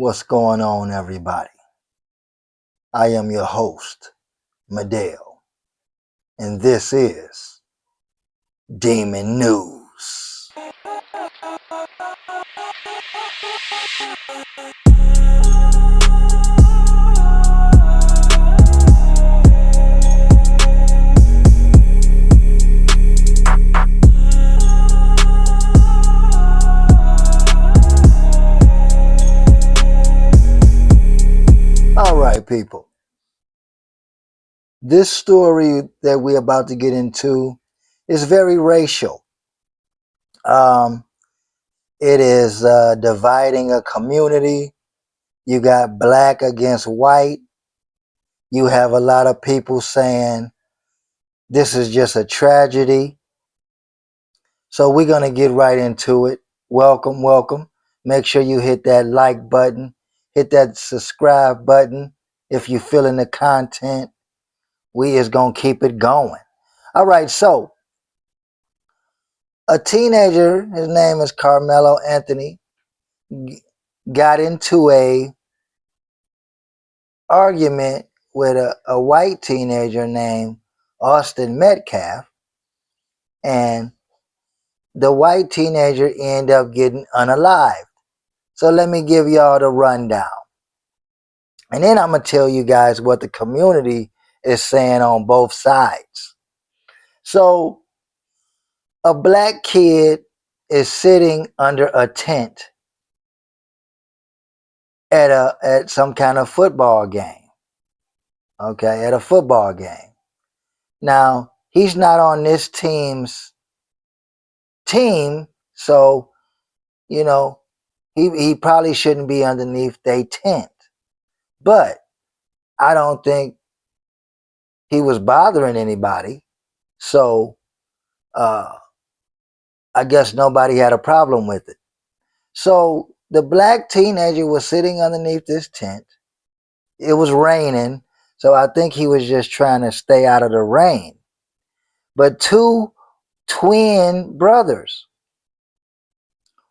What's going on, everybody? I am your host, Medell, and this is Demon News. All right, people. This story that we're about to get into is very racial. Um, it is dividing a community. You got black against white. You have a lot of people saying this is just a tragedy. So we're going to get right into it. Welcome, welcome. Make sure you hit that like button, hit that subscribe button if you're feeling the content. We is going to keep it going. All right, so a teenager, his name is Carmelo Anthony, got into a argument with a white teenager named Austin Metcalf, and the white teenager ended up getting unalived. So let me give y'all the rundown. And then I'm going to tell you guys what the community is saying on both sides. So a black kid is sitting under a tent at some kind of football game. Okay, at a football game. Now, he's not on this team's team, so he probably shouldn't be underneath their tent. But I don't think he was bothering anybody. So I guess nobody had a problem with it. So the black teenager was sitting underneath this tent. It was raining, so I think he was just trying to stay out of the rain. But two twin brothers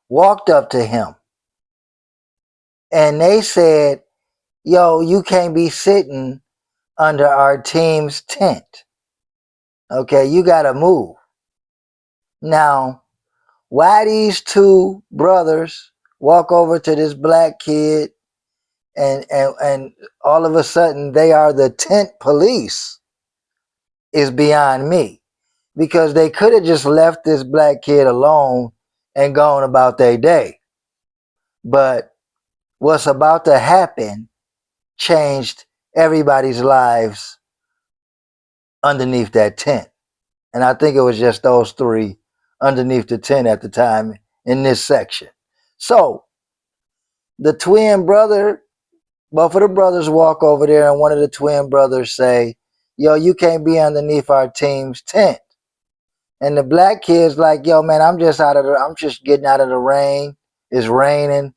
walked up to him and they said, "Yo, you can't be sitting under our team's tent. Okay, you got to move." Now, why these two brothers walk over to this black kid and all of a sudden they are the tent police is beyond me, because they could have just left this black kid alone and gone about their day. But what's about to happen changed everybody's lives underneath that tent. And I think it was just those three underneath the tent at the time in this section. So the twin brother, both of the brothers walk over there, and one of the twin brothers say, "Yo, you can't be underneath our team's tent." And the black kid's like, "Yo, man, I'm just getting out of the rain. It's raining.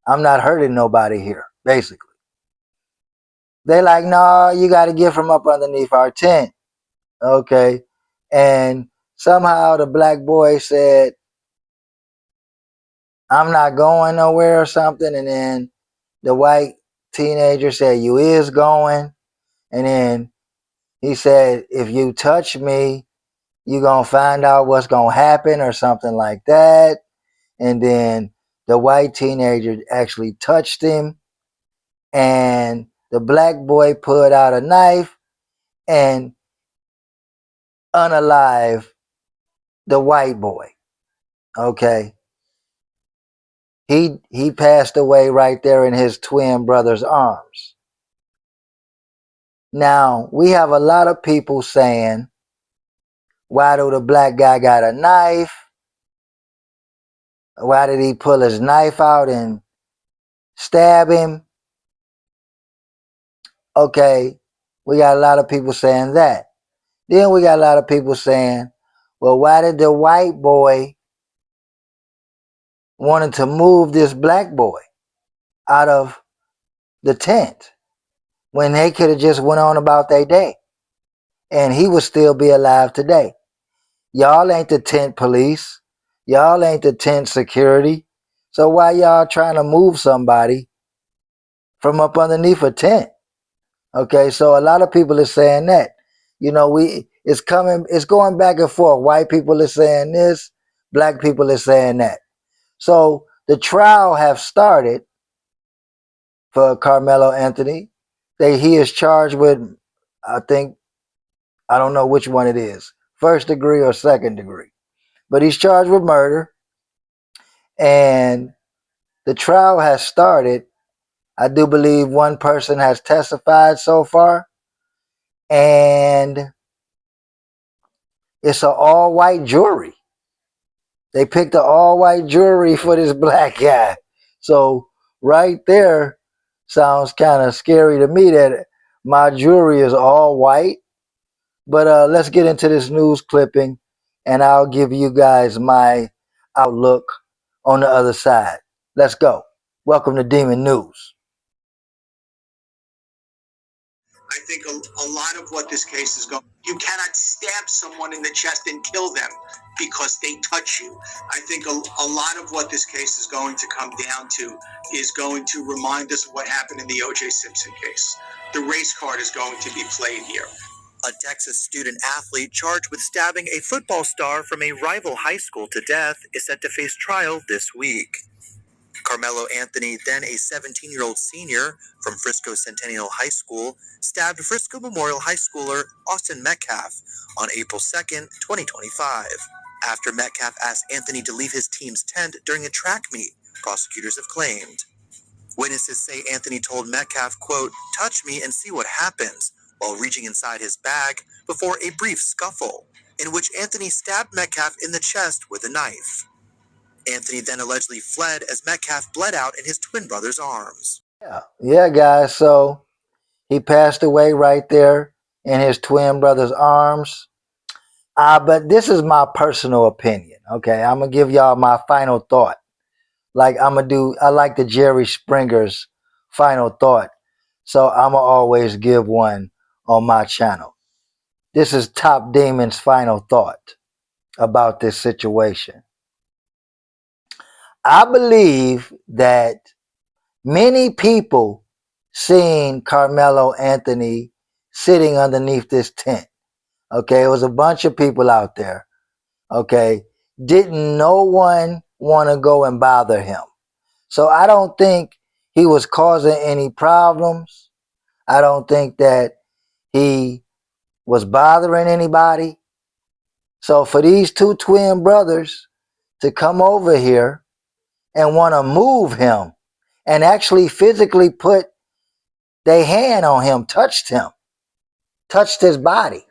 I'm not hurting nobody here," basically. They like, "No, you got to get from up underneath our tent." Okay. And somehow the black boy said, "I'm not going nowhere," or something. And then the white teenager said, "You is going." And then he said, "If you touch me, you going to find out what's going to happen," or something like that. And then the white teenager actually touched him. And the black boy put out a knife and unalive the white boy. Okay. He passed away right there in his twin brother's arms. Now, we have a lot of people saying, why do the black guy got a knife? Why did he pull his knife out and stab him? Okay, we got a lot of people saying that. Then we got a lot of people saying, well, why did the white boy wanted to move this black boy out of the tent when they could have just went on about their day and he would still be alive today? Y'all ain't the tent police. Y'all ain't the tent security. So why y'all trying to move somebody from up underneath a tent. Okay, so a lot of people are saying that. It's going back and forth. White people are saying this, black people are saying that. So the trial have started for Carmelo Anthony. He is charged with, I think, I don't know which one it is, first degree or second degree, but he's charged with murder, and the trial has started. I do believe one person has testified so far, and it's an all-white jury. They picked an all-white jury for this black guy. So right there sounds kind of scary to me that my jury is all white. But let's get into this news clipping, and I'll give you guys my outlook on the other side. Let's go. Welcome to Demon News. I think a lot of what this case is going, you cannot stab someone in the chest and kill them because they touch you. I think a lot of what this case is going to come down to is going to remind us of what happened in the O.J. Simpson case. The race card is going to be played here. A Texas student athlete charged with stabbing a football star from a rival high school to death is set to face trial this week. Carmelo Anthony, then a 17-year-old senior from Frisco Centennial High School, stabbed Frisco Memorial High Schooler Austin Metcalf on April 2nd, 2025. After Metcalf asked Anthony to leave his team's tent during a track meet, prosecutors have claimed. Witnesses say Anthony told Metcalf, quote, "Touch me and see what happens," while reaching inside his bag before a brief scuffle, in which Anthony stabbed Metcalf in the chest with a knife. Anthony then allegedly fled as Metcalf bled out in his twin brother's arms. Yeah, guys. So he passed away right there in his twin brother's arms. But this is my personal opinion. Okay, I'm gonna give y'all my final thought. I like the Jerry Springer's final thought. So I'm gonna always give one on my channel. This is Top Demon's final thought about this situation. I believe that many people seen Carmelo Anthony sitting underneath this tent. Okay, it was a bunch of people out there. Okay, didn't no one want to go and bother him. So I don't think he was causing any problems. I don't think that he was bothering anybody. So for these two twin brothers to come over here and want to move him and actually physically put their hand on him, touched his body,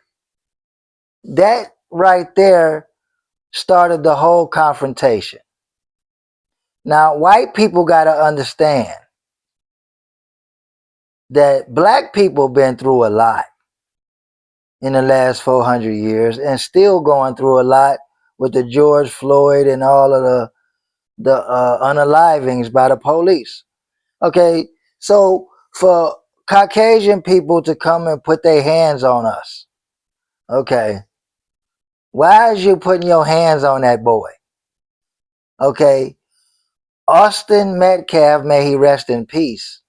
that right there started the whole confrontation. Now, white people got to understand that black people been through a lot in the last 400 years and still going through a lot with the George Floyd and all of the unalivings by the police. Okay, so for Caucasian people to come and put their hands on us, okay, why is you putting your hands on that boy? Okay, Austin Metcalf, may he rest in peace,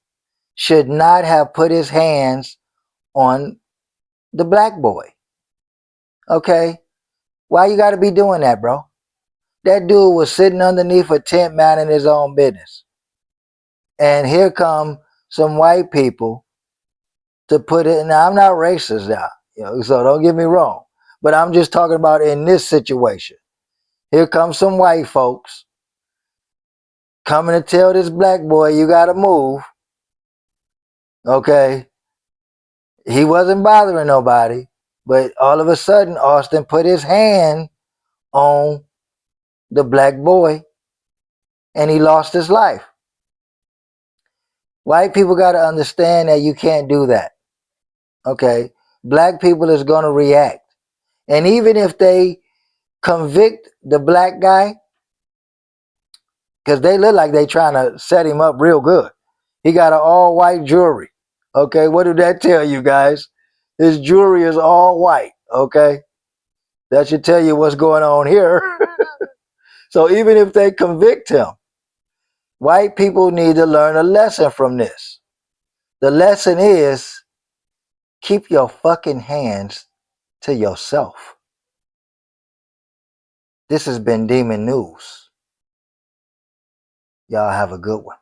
should not have put his hands on the black boy. Okay, why you got to be doing that, bro? That dude was sitting underneath a tent minding his own business. And here come some white people to put it. Now, I'm not racist now, so don't get me wrong. But I'm just talking about in this situation. Here comes some white folks coming to tell this black boy, you got to move. Okay. He wasn't bothering nobody. But all of a sudden, Austin put his hand on the black boy and he lost his life. White people got to understand that you can't do that. Okay. Black people is going to react. And even if they convict the black guy, because they look like they trying to set him up real good. He got an all-white jury. Okay, what did that tell you guys? His jury is all white. Okay, that should tell you what's going on here. So even if they convict him, white people need to learn a lesson from this. The lesson is keep your fucking hands to yourself. This has been Demon News. Y'all have a good one.